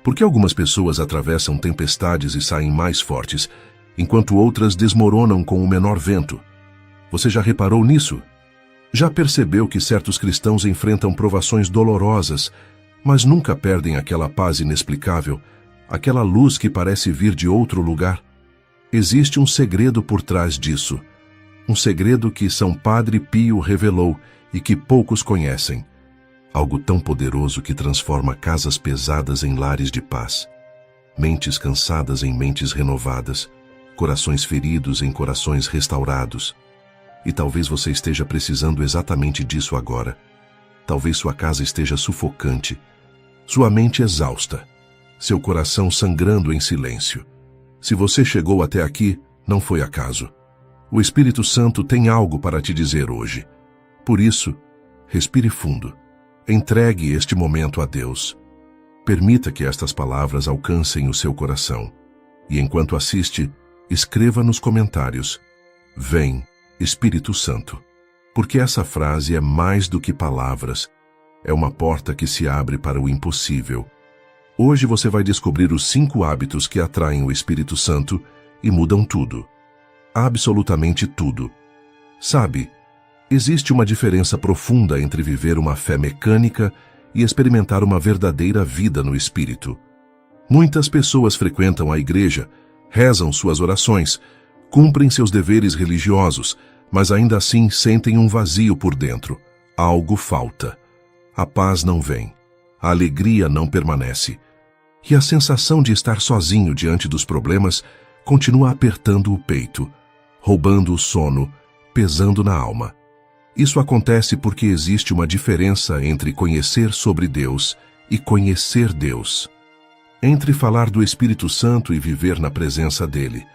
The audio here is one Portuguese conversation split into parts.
Por que algumas pessoas atravessam tempestades e saem mais fortes, enquanto outras desmoronam com o menor vento? Você já reparou nisso? Já percebeu que certos cristãos enfrentam provações dolorosas, mas nunca perdem aquela paz inexplicável, aquela luz que parece vir de outro lugar? Existe um segredo por trás disso. Um segredo que São Padre Pio revelou e que poucos conhecem. Algo tão poderoso que transforma casas pesadas em lares de paz, mentes cansadas em mentes renovadas, corações feridos em corações restaurados. E talvez você esteja precisando exatamente disso agora. Talvez sua casa esteja sufocante, sua mente exausta, seu coração sangrando em silêncio. Se você chegou até aqui, não foi acaso. O Espírito Santo tem algo para te dizer hoje. Por isso, respire fundo. Entregue este momento a Deus. Permita que estas palavras alcancem o seu coração. E enquanto assiste, escreva nos comentários: Vem, Espírito Santo. Porque essa frase é mais do que palavras. É uma porta que se abre para o impossível. Hoje você vai descobrir os 5 hábitos que atraem o Espírito Santo e mudam tudo. Absolutamente tudo. Sabe, existe uma diferença profunda entre viver uma fé mecânica e experimentar uma verdadeira vida no Espírito. Muitas pessoas frequentam a igreja, rezam suas orações, cumprem seus deveres religiosos, mas ainda assim sentem um vazio por dentro. Algo falta. A paz não vem. A alegria não permanece. E a sensação de estar sozinho diante dos problemas continua apertando o peito, roubando o sono, pesando na alma. Isso acontece porque existe uma diferença entre conhecer sobre Deus e conhecer Deus. Entre falar do Espírito Santo e viver na presença dele.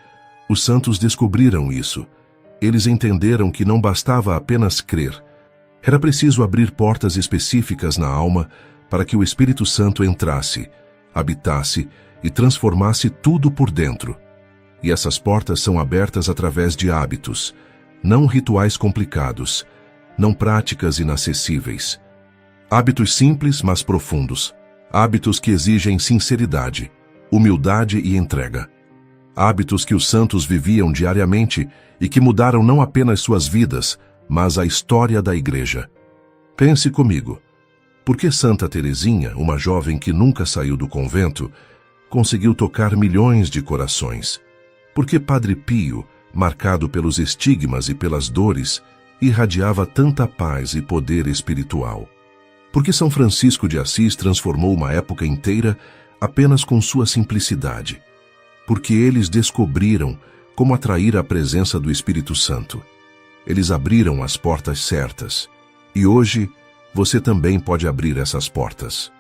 Os santos descobriram isso. Eles entenderam que não bastava apenas crer. Era preciso abrir portas específicas na alma para que o Espírito Santo entrasse, habitasse e transformasse tudo por dentro. E essas portas são abertas através de hábitos, não rituais complicados, não práticas inacessíveis. Hábitos simples, mas profundos. Hábitos que exigem sinceridade, humildade e entrega. Hábitos que os santos viviam diariamente e que mudaram não apenas suas vidas, mas a história da Igreja. Pense comigo. Por que Santa Teresinha, uma jovem que nunca saiu do convento, conseguiu tocar milhões de corações? Por que Padre Pio, marcado pelos estigmas e pelas dores, irradiava tanta paz e poder espiritual? Por que São Francisco de Assis transformou uma época inteira apenas com sua simplicidade? Porque eles descobriram como atrair a presença do Espírito Santo. Eles abriram as portas certas. E hoje, você também pode abrir essas portas.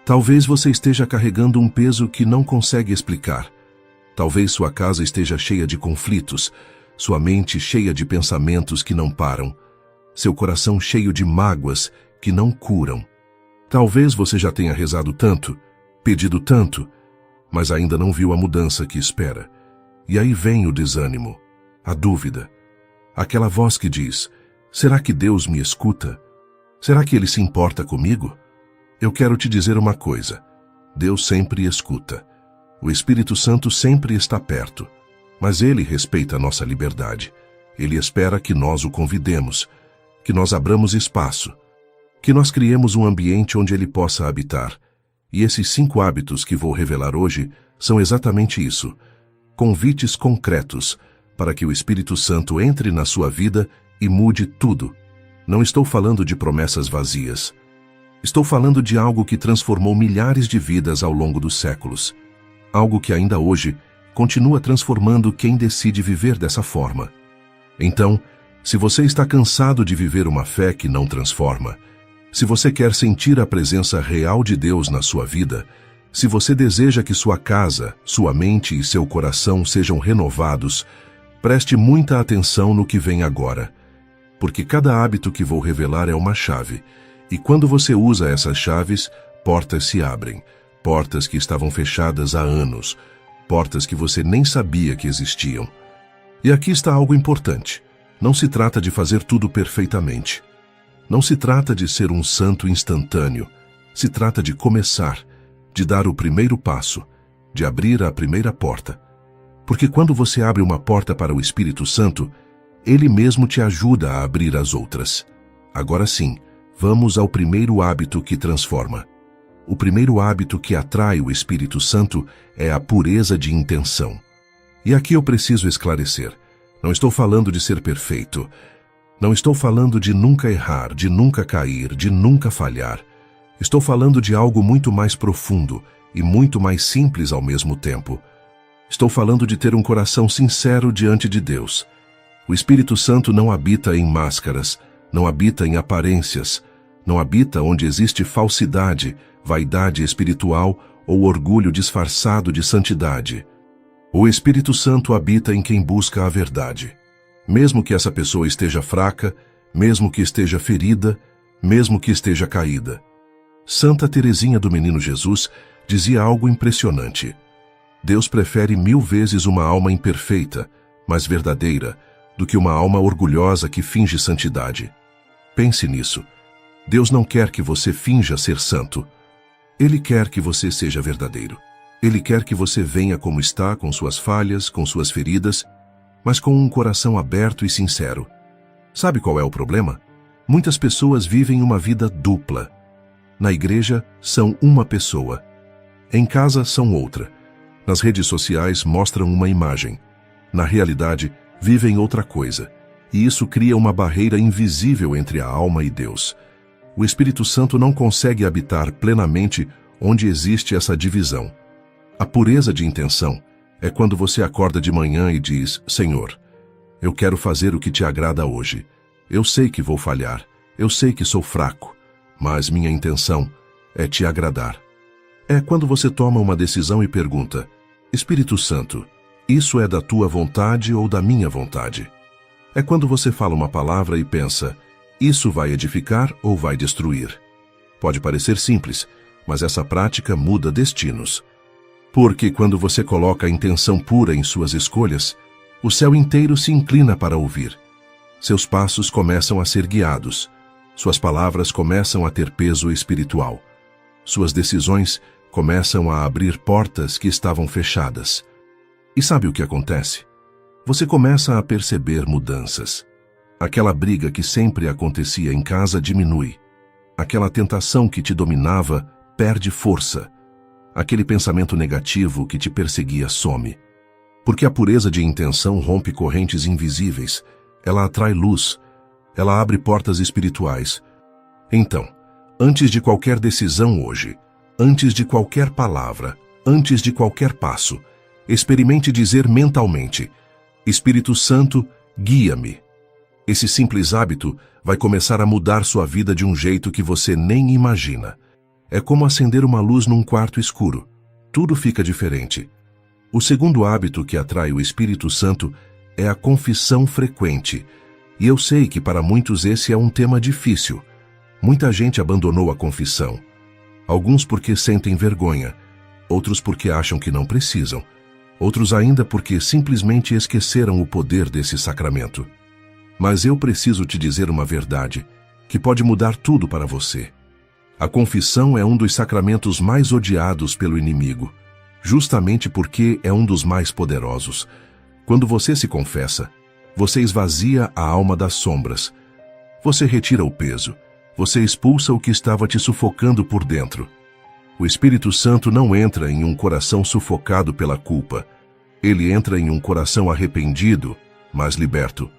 Talvez você esteja carregando um peso que não consegue explicar. Talvez sua casa esteja cheia de conflitos, sua mente cheia de pensamentos que não param, seu coração cheio de mágoas que não curam. Talvez você já tenha rezado tanto, pedido tanto, mas ainda não viu a mudança que espera. E aí vem o desânimo, a dúvida, aquela voz que diz: será que Deus me escuta? Será que Ele se importa comigo? Eu quero te dizer uma coisa: Deus sempre escuta. O Espírito Santo sempre está perto, mas Ele respeita a nossa liberdade. Ele espera que nós o convidemos, que nós abramos espaço, que nós criemos um ambiente onde Ele possa habitar. E esses 5 hábitos que vou revelar hoje são exatamente isso: convites concretos para que o Espírito Santo entre na sua vida e mude tudo. Não estou falando de promessas vazias. Estou falando de algo que transformou milhares de vidas ao longo dos séculos. Algo que ainda hoje continua transformando quem decide viver dessa forma. Então, se você está cansado de viver uma fé que não transforma, se você quer sentir a presença real de Deus na sua vida, se você deseja que sua casa, sua mente e seu coração sejam renovados, preste muita atenção no que vem agora. Porque cada hábito que vou revelar é uma chave, e quando você usa essas chaves, portas se abrem, portas que estavam fechadas há anos, portas que você nem sabia que existiam. E aqui está algo importante: não se trata de fazer tudo perfeitamente. Não se trata de ser um santo instantâneo, se trata de começar, de dar o primeiro passo, de abrir a primeira porta. Porque quando você abre uma porta para o Espírito Santo, ele mesmo te ajuda a abrir as outras. Agora sim, vamos ao primeiro hábito que transforma. O primeiro hábito que atrai o Espírito Santo é a pureza de intenção. E aqui eu preciso esclarecer. Não estou falando de ser perfeito. Não estou falando de nunca errar, de nunca cair, de nunca falhar. Estou falando de algo muito mais profundo e muito mais simples ao mesmo tempo. Estou falando de ter um coração sincero diante de Deus. O Espírito Santo não habita em máscaras, não habita em aparências, não habita onde existe falsidade, vaidade espiritual ou orgulho disfarçado de santidade. O Espírito Santo habita em quem busca a verdade. Mesmo que essa pessoa esteja fraca, mesmo que esteja ferida, mesmo que esteja caída. Santa Teresinha do Menino Jesus dizia algo impressionante. Deus prefere 1000 vezes uma alma imperfeita, mas verdadeira, do que uma alma orgulhosa que finge santidade. Pense nisso. Deus não quer que você finja ser santo. Ele quer que você seja verdadeiro. Ele quer que você venha como está, com suas falhas, com suas feridas, mas com um coração aberto e sincero. Sabe qual é o problema? Muitas pessoas vivem uma vida dupla. Na igreja, são uma pessoa. Em casa, são outra. Nas redes sociais, mostram uma imagem. Na realidade, vivem outra coisa. E isso cria uma barreira invisível entre a alma e Deus. O Espírito Santo não consegue habitar plenamente onde existe essa divisão. A pureza de intenção é quando você acorda de manhã e diz: Senhor, eu quero fazer o que te agrada hoje. Eu sei que vou falhar, eu sei que sou fraco, mas minha intenção é te agradar. É quando você toma uma decisão e pergunta: Espírito Santo, isso é da tua vontade ou da minha vontade? É quando você fala uma palavra e pensa: isso vai edificar ou vai destruir? Pode parecer simples, mas essa prática muda destinos. Porque quando você coloca a intenção pura em suas escolhas, o céu inteiro se inclina para ouvir. Seus passos começam a ser guiados. Suas palavras começam a ter peso espiritual. Suas decisões começam a abrir portas que estavam fechadas. E sabe o que acontece? Você começa a perceber mudanças. Aquela briga que sempre acontecia em casa diminui. Aquela tentação que te dominava perde força. Aquele pensamento negativo que te perseguia some. Porque a pureza de intenção rompe correntes invisíveis. Ela atrai luz. Ela abre portas espirituais. Então, antes de qualquer decisão hoje, antes de qualquer palavra, antes de qualquer passo, experimente dizer mentalmente: Espírito Santo, guia-me. Esse simples hábito vai começar a mudar sua vida de um jeito que você nem imagina. É como acender uma luz num quarto escuro. Tudo fica diferente. O segundo hábito que atrai o Espírito Santo é a confissão frequente. E eu sei que para muitos esse é um tema difícil. Muita gente abandonou a confissão. Alguns porque sentem vergonha, outros porque acham que não precisam, outros ainda porque simplesmente esqueceram o poder desse sacramento. Mas eu preciso te dizer uma verdade, que pode mudar tudo para você. A confissão é um dos sacramentos mais odiados pelo inimigo, justamente porque é um dos mais poderosos. Quando você se confessa, você esvazia a alma das sombras. Você retira o peso. Você expulsa o que estava te sufocando por dentro. O Espírito Santo não entra em um coração sufocado pela culpa. Ele entra em um coração arrependido, mas liberto.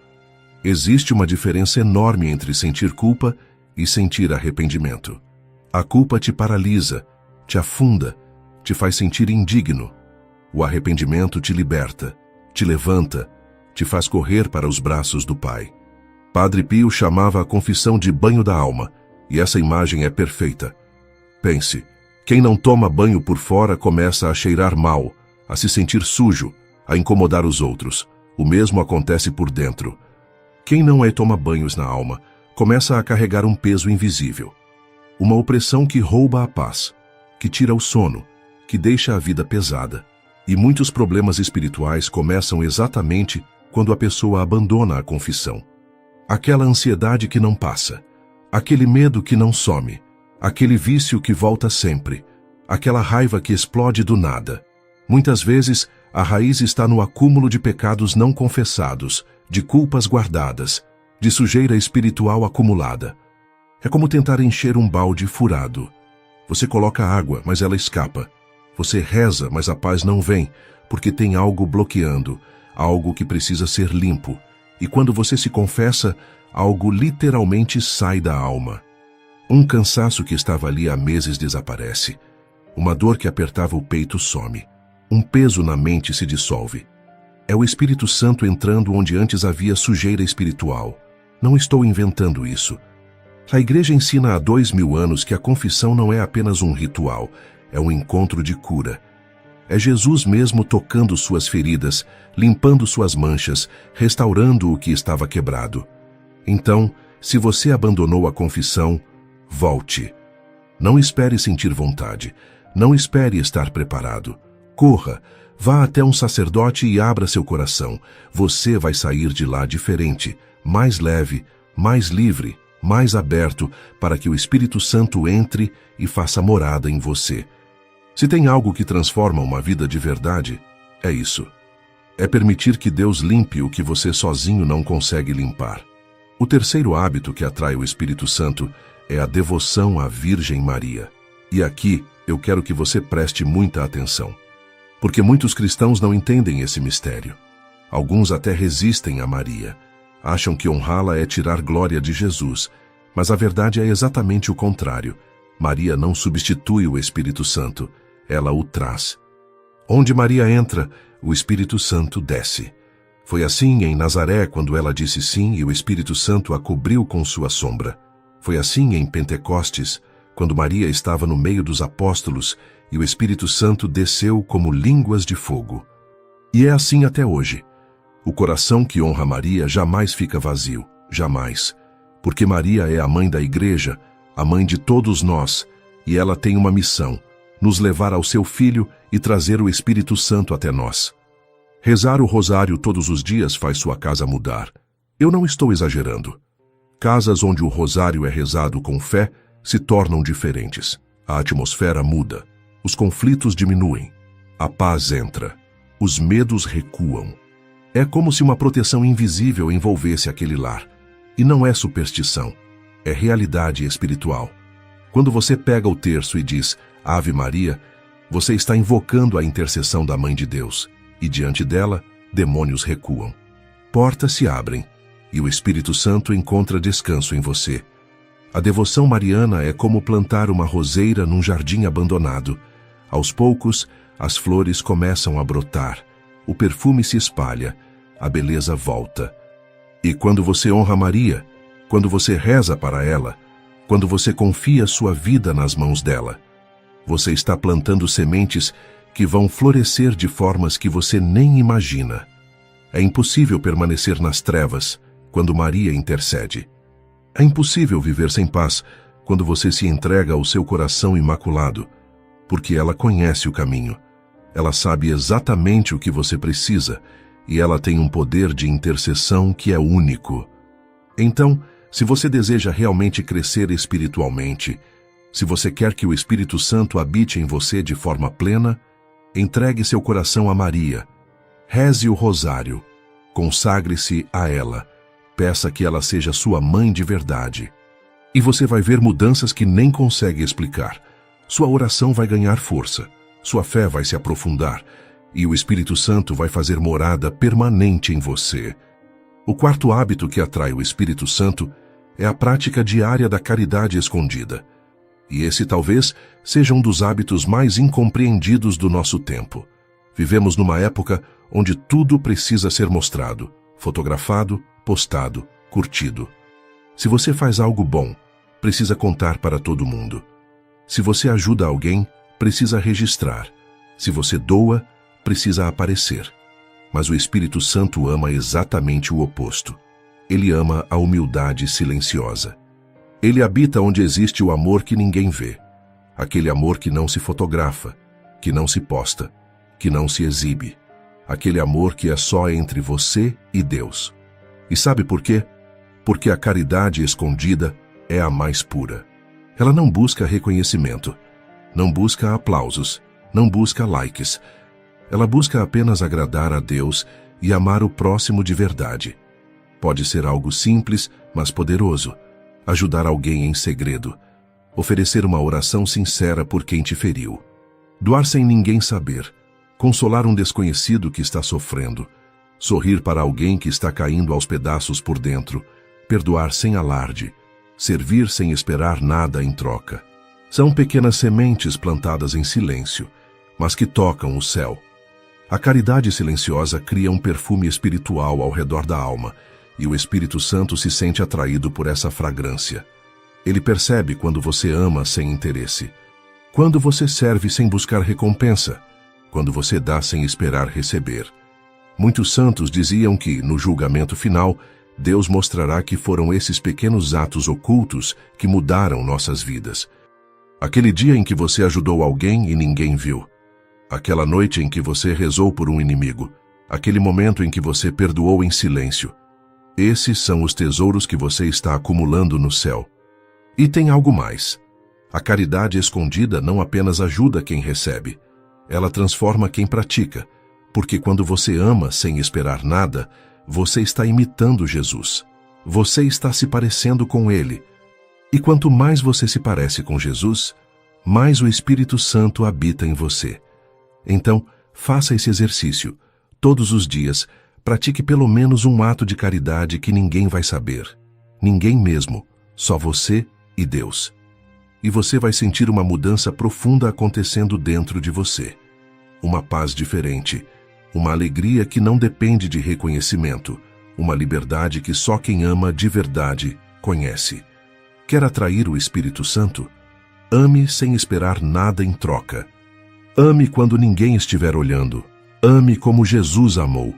Existe uma diferença enorme entre sentir culpa e sentir arrependimento. A culpa te paralisa, te afunda, te faz sentir indigno. O arrependimento te liberta, te levanta, te faz correr para os braços do Pai. Padre Pio chamava a confissão de banho da alma, e essa imagem é perfeita. Pense, quem não toma banho por fora começa a cheirar mal, a se sentir sujo, a incomodar os outros. O mesmo acontece por dentro. Quem não toma banhos na alma, começa a carregar um peso invisível. Uma opressão que rouba a paz, que tira o sono, que deixa a vida pesada. E muitos problemas espirituais começam exatamente quando a pessoa abandona a confissão. Aquela ansiedade que não passa, aquele medo que não some, aquele vício que volta sempre, Aquela raiva que explode do nada. Muitas vezes, a raiz está no acúmulo de pecados não confessados, de culpas guardadas, de sujeira espiritual acumulada. É como tentar encher um balde furado. Você coloca água, mas ela escapa. Você reza, mas a paz não vem, porque tem algo bloqueando, algo que precisa ser limpo. E quando você se confessa, algo literalmente sai da alma. Um cansaço que estava ali há meses desaparece. Uma dor que apertava o peito some. Um peso na mente se dissolve. É o Espírito Santo entrando onde antes havia sujeira espiritual. Não estou inventando isso. A Igreja ensina há 2000 anos que a confissão não é apenas um ritual, é um encontro de cura. É Jesus mesmo tocando suas feridas, limpando suas manchas, restaurando o que estava quebrado. Então, se você abandonou a confissão, volte. Não espere sentir vontade. Não espere estar preparado. Corra, vá até um sacerdote e abra seu coração. Você vai sair de lá diferente, mais leve, mais livre, mais aberto, para que o Espírito Santo entre e faça morada em você. Se tem algo que transforma uma vida de verdade, é isso. É permitir que Deus limpe o que você sozinho não consegue limpar. O terceiro hábito que atrai o Espírito Santo é a devoção à Virgem Maria. E aqui eu quero que você preste muita atenção. Porque muitos cristãos não entendem esse mistério. Alguns até resistem a Maria. Acham que honrá-la é tirar glória de Jesus. Mas a verdade é exatamente o contrário. Maria não substitui o Espírito Santo. Ela o traz. Onde Maria entra, o Espírito Santo desce. Foi assim em Nazaré, quando ela disse sim e o Espírito Santo a cobriu com sua sombra. Foi assim em Pentecostes, quando Maria estava no meio dos apóstolos e o Espírito Santo desceu como línguas de fogo. E é assim até hoje. O coração que honra Maria jamais fica vazio, jamais. Porque Maria é a mãe da Igreja, a mãe de todos nós, e ela tem uma missão, nos levar ao seu Filho e trazer o Espírito Santo até nós. Rezar o rosário todos os dias faz sua casa mudar. Eu não estou exagerando. Casas onde o rosário é rezado com fé se tornam diferentes. A atmosfera muda. Os conflitos diminuem. A paz entra. Os medos recuam. É como se uma proteção invisível envolvesse aquele lar. E não é superstição. É realidade espiritual. Quando você pega o terço e diz Ave Maria, você está invocando a intercessão da Mãe de Deus. E diante dela, demônios recuam. Portas se abrem. E o Espírito Santo encontra descanso em você. A devoção mariana é como plantar uma roseira num jardim abandonado. Aos poucos, as flores começam a brotar. O perfume se espalha. A beleza volta. E quando você honra Maria, quando você reza para ela, quando você confia sua vida nas mãos dela, você está plantando sementes que vão florescer de formas que você nem imagina. É impossível permanecer nas trevas quando Maria intercede. É impossível viver sem paz quando você se entrega ao seu coração imaculado, porque ela conhece o caminho. Ela sabe exatamente o que você precisa e ela tem um poder de intercessão que é único. Então, se você deseja realmente crescer espiritualmente, se você quer que o Espírito Santo habite em você de forma plena, entregue seu coração a Maria. Reze o rosário. Consagre-se a ela. Peça que ela seja sua mãe de verdade. E você vai ver mudanças que nem consegue explicar. Sua oração vai ganhar força. Sua fé vai se aprofundar. E o Espírito Santo vai fazer morada permanente em você. O quarto hábito que atrai o Espírito Santo é a prática diária da caridade escondida. E esse talvez seja um dos hábitos mais incompreendidos do nosso tempo. Vivemos numa época onde tudo precisa ser mostrado, fotografado, postado, curtido. Se você faz algo bom, precisa contar para todo mundo. Se você ajuda alguém, precisa registrar. Se você doa, precisa aparecer. Mas o Espírito Santo ama exatamente o oposto. Ele ama a humildade silenciosa. Ele habita onde existe o amor que ninguém vê. Aquele amor que não se fotografa, que não se posta, que não se exibe. Aquele amor que é só entre você e Deus. E sabe por quê? Porque a caridade escondida é a mais pura. Ela não busca reconhecimento. Não busca aplausos, não busca likes. Ela busca apenas agradar a Deus e amar o próximo de verdade. Pode ser algo simples, mas poderoso. Ajudar alguém em segredo. Oferecer uma oração sincera por quem te feriu. Doar sem ninguém saber. Consolar um desconhecido que está sofrendo. Sorrir para alguém que está caindo aos pedaços por dentro. Perdoar sem alarde. Servir sem esperar nada em troca. São pequenas sementes plantadas em silêncio, mas que tocam o céu. A caridade silenciosa cria um perfume espiritual ao redor da alma, e o Espírito Santo se sente atraído por essa fragrância. Ele percebe quando você ama sem interesse, quando você serve sem buscar recompensa, quando você dá sem esperar receber. Muitos santos diziam que, no julgamento final, Deus mostrará que foram esses pequenos atos ocultos que mudaram nossas vidas. Aquele dia em que você ajudou alguém e ninguém viu. Aquela noite em que você rezou por um inimigo. Aquele momento em que você perdoou em silêncio. Esses são os tesouros que você está acumulando no céu. E tem algo mais. A caridade escondida não apenas ajuda quem recebe. Ela transforma quem pratica. Porque quando você ama sem esperar nada, você está imitando Jesus. Você está se parecendo com Ele. E quanto mais você se parece com Jesus, mais o Espírito Santo habita em você. Então, faça esse exercício. Todos os dias, pratique pelo menos um ato de caridade que ninguém vai saber. Ninguém mesmo, só você e Deus. E você vai sentir uma mudança profunda acontecendo dentro de você. Uma paz diferente, uma alegria que não depende de reconhecimento, uma liberdade que só quem ama de verdade conhece. Quer atrair o Espírito Santo? Ame sem esperar nada em troca. Ame quando ninguém estiver olhando. Ame como Jesus amou.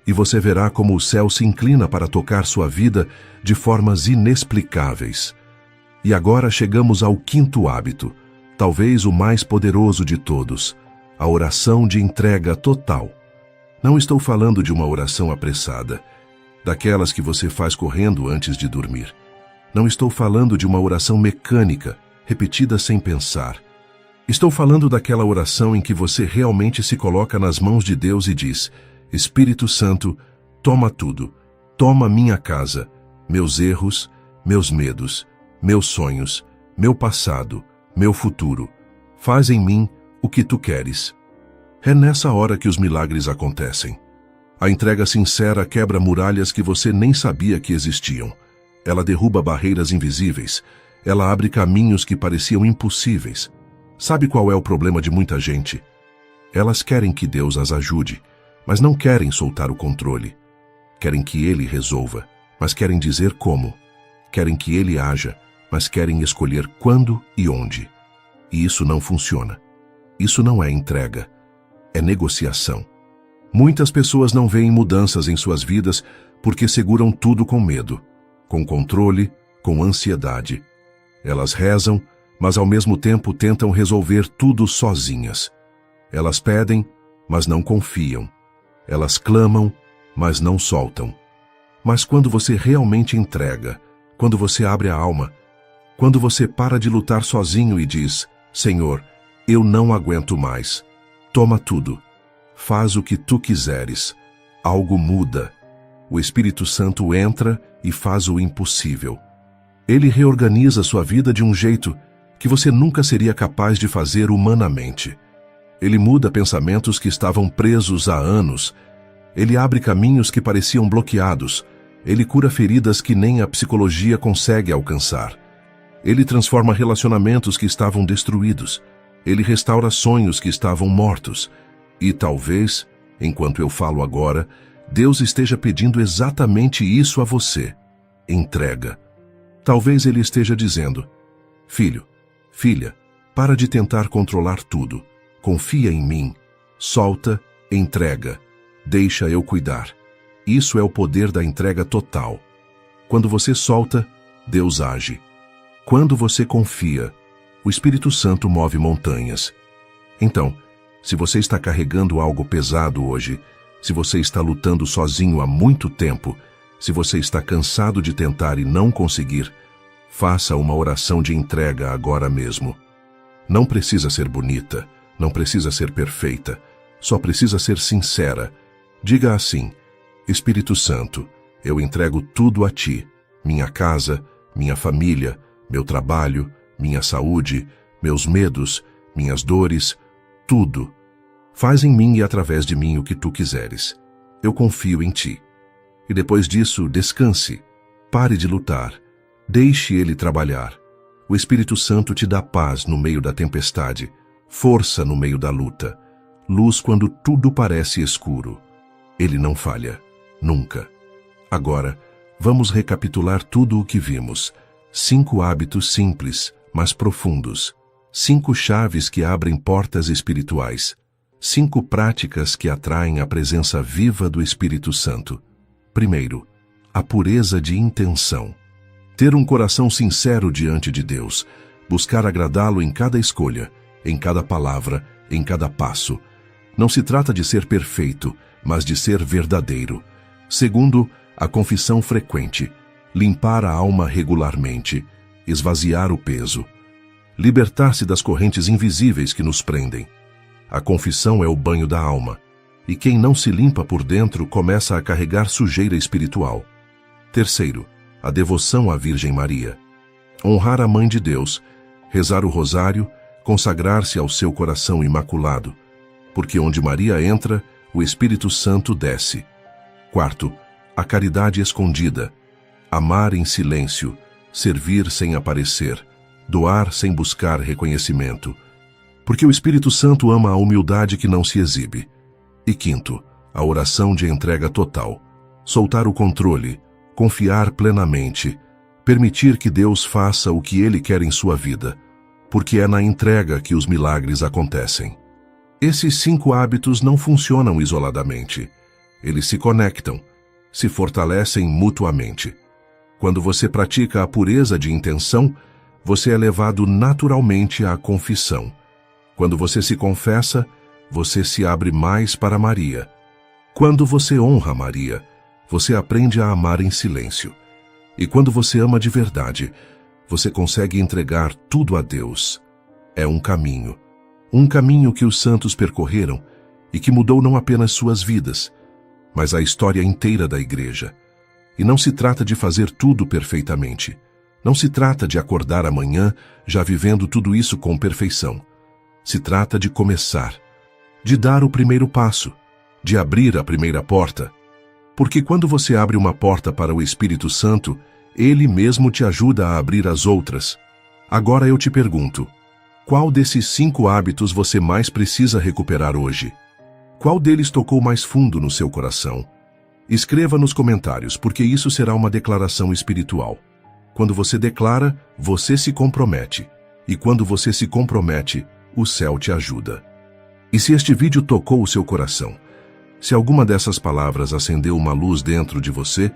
E você verá como o céu se inclina para tocar sua vida de formas inexplicáveis. E agora chegamos ao quinto hábito, talvez o mais poderoso de todos, a oração de entrega total. Não estou falando de uma oração apressada, daquelas que você faz correndo antes de dormir. Não estou falando de uma oração mecânica, repetida sem pensar. Estou falando daquela oração em que você realmente se coloca nas mãos de Deus e diz: Espírito Santo, toma tudo, toma minha casa, meus erros, meus medos, meus sonhos, meu passado, meu futuro. Faz em mim o que tu queres. É nessa hora que os milagres acontecem. A entrega sincera quebra muralhas que você nem sabia que existiam. Ela derruba barreiras invisíveis. Ela abre caminhos que pareciam impossíveis. Sabe qual é o problema de muita gente? Elas querem que Deus as ajude, mas não querem soltar o controle. Querem que Ele resolva, mas querem dizer como. Querem que Ele haja, mas querem escolher quando e onde. E isso não funciona. Isso não é entrega. É negociação. Muitas pessoas não veem mudanças em suas vidas porque seguram tudo com medo, com controle, com ansiedade. Elas rezam, mas ao mesmo tempo tentam resolver tudo sozinhas. Elas pedem, mas não confiam. Elas clamam, mas não soltam. Mas quando você realmente entrega, quando você abre a alma, quando você para de lutar sozinho e diz: Senhor, eu não aguento mais. Toma tudo. Faz o que tu quiseres. Algo muda. O Espírito Santo entra e faz o impossível. Ele reorganiza sua vida de um jeito que você nunca seria capaz de fazer humanamente. Ele muda pensamentos que estavam presos há anos. Ele abre caminhos que pareciam bloqueados. Ele cura feridas que nem a psicologia consegue alcançar. Ele transforma relacionamentos que estavam destruídos. Ele restaura sonhos que estavam mortos. E talvez, enquanto eu falo agora, Deus esteja pedindo exatamente isso a você. Entrega. Talvez Ele esteja dizendo: Filho, filha, para de tentar controlar tudo. Confia em mim. Solta, entrega. Deixa eu cuidar. Isso é o poder da entrega total. Quando você solta, Deus age. Quando você confia, o Espírito Santo move montanhas. Então, se você está carregando algo pesado hoje, se você está lutando sozinho há muito tempo, se você está cansado de tentar e não conseguir, faça uma oração de entrega agora mesmo. Não precisa ser bonita, não precisa ser perfeita, só precisa ser sincera. Diga assim: Espírito Santo, eu entrego tudo a Ti, minha casa, minha família, meu trabalho, minha saúde, meus medos, minhas dores, tudo. Faz em mim e através de mim o que Tu quiseres. Eu confio em Ti. E depois disso, descanse. Pare de lutar. Deixe Ele trabalhar. O Espírito Santo te dá paz no meio da tempestade, força no meio da luta, luz quando tudo parece escuro. Ele não falha, nunca. Agora, vamos recapitular tudo o que vimos. 5 hábitos simples, mas profundos. 5 chaves que abrem portas espirituais. 5 práticas que atraem a presença viva do Espírito Santo. Primeiro, a pureza de intenção. Ter um coração sincero diante de Deus, buscar agradá-lo em cada escolha, em cada palavra, em cada passo. Não se trata de ser perfeito, mas de ser verdadeiro. Segundo, a confissão frequente. Limpar a alma regularmente, esvaziar o peso. Libertar-se das correntes invisíveis que nos prendem. A confissão é o banho da alma, e quem não se limpa por dentro começa a carregar sujeira espiritual. Terceiro, a devoção à Virgem Maria. Honrar a Mãe de Deus, rezar o rosário, consagrar-se ao seu coração imaculado, porque onde Maria entra, o Espírito Santo desce. Quarto, a caridade escondida. Amar em silêncio, servir sem aparecer, doar sem buscar reconhecimento, porque o Espírito Santo ama a humildade que não se exibe. E quinto, a oração de entrega total. Soltar o controle, confiar plenamente, permitir que Deus faça o que Ele quer em sua vida, porque é na entrega que os milagres acontecem. Esses 5 hábitos não funcionam isoladamente. Eles se conectam, se fortalecem mutuamente. Quando você pratica a pureza de intenção, você é levado naturalmente à confissão. Quando você se confessa, você se abre mais para Maria. Quando você honra Maria, você aprende a amar em silêncio. E quando você ama de verdade, você consegue entregar tudo a Deus. É um caminho que os santos percorreram e que mudou não apenas suas vidas, mas a história inteira da Igreja. E não se trata de fazer tudo perfeitamente. Não se trata de acordar amanhã já vivendo tudo isso com perfeição. Se trata de começar, de dar o primeiro passo, de abrir a primeira porta. Porque quando você abre uma porta para o Espírito Santo, Ele mesmo te ajuda a abrir as outras. Agora eu te pergunto, qual desses 5 hábitos você mais precisa recuperar hoje? Qual deles tocou mais fundo no seu coração? Escreva nos comentários, porque isso será uma declaração espiritual. Quando você declara, você se compromete. E quando você se compromete, o céu te ajuda. E se este vídeo tocou o seu coração, se alguma dessas palavras acendeu uma luz dentro de você,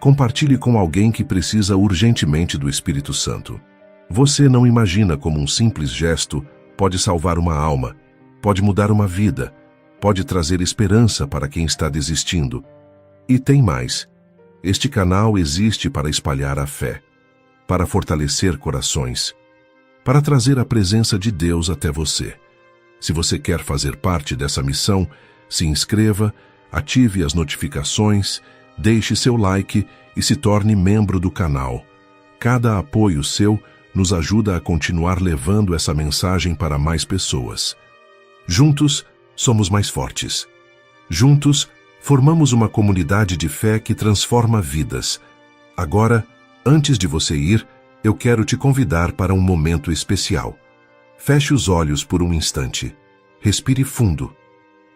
compartilhe com alguém que precisa urgentemente do Espírito Santo. Você não imagina como um simples gesto pode salvar uma alma, pode mudar uma vida, pode trazer esperança para quem está desistindo. E tem mais. Este canal existe para espalhar a fé, para fortalecer corações, para trazer a presença de Deus até você. Se você quer fazer parte dessa missão, se inscreva, ative as notificações, deixe seu like e se torne membro do canal. Cada apoio seu nos ajuda a continuar levando essa mensagem para mais pessoas. Juntos, somos mais fortes. Juntos, formamos uma comunidade de fé que transforma vidas. Agora, antes de você ir, eu quero te convidar para um momento especial. Feche os olhos por um instante. Respire fundo.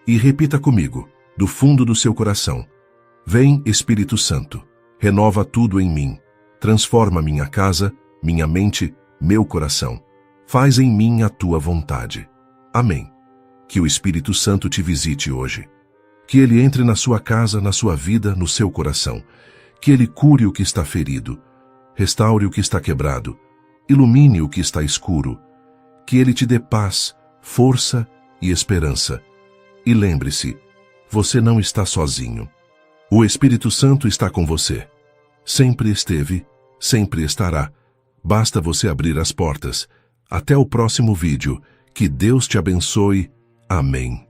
E repita comigo, do fundo do seu coração. Vem, Espírito Santo, renova tudo em mim. Transforma minha casa, minha mente, meu coração. Faz em mim a tua vontade. Amém. Que o Espírito Santo te visite hoje. Que ele entre na sua casa, na sua vida, no seu coração. Que ele cure o que está ferido. Restaure o que está quebrado. Ilumine o que está escuro. Que ele te dê paz, força e esperança. E lembre-se, você não está sozinho. O Espírito Santo está com você. Sempre esteve, sempre estará. Basta você abrir as portas, Até o próximo vídeo. Que Deus te abençoe. Amém.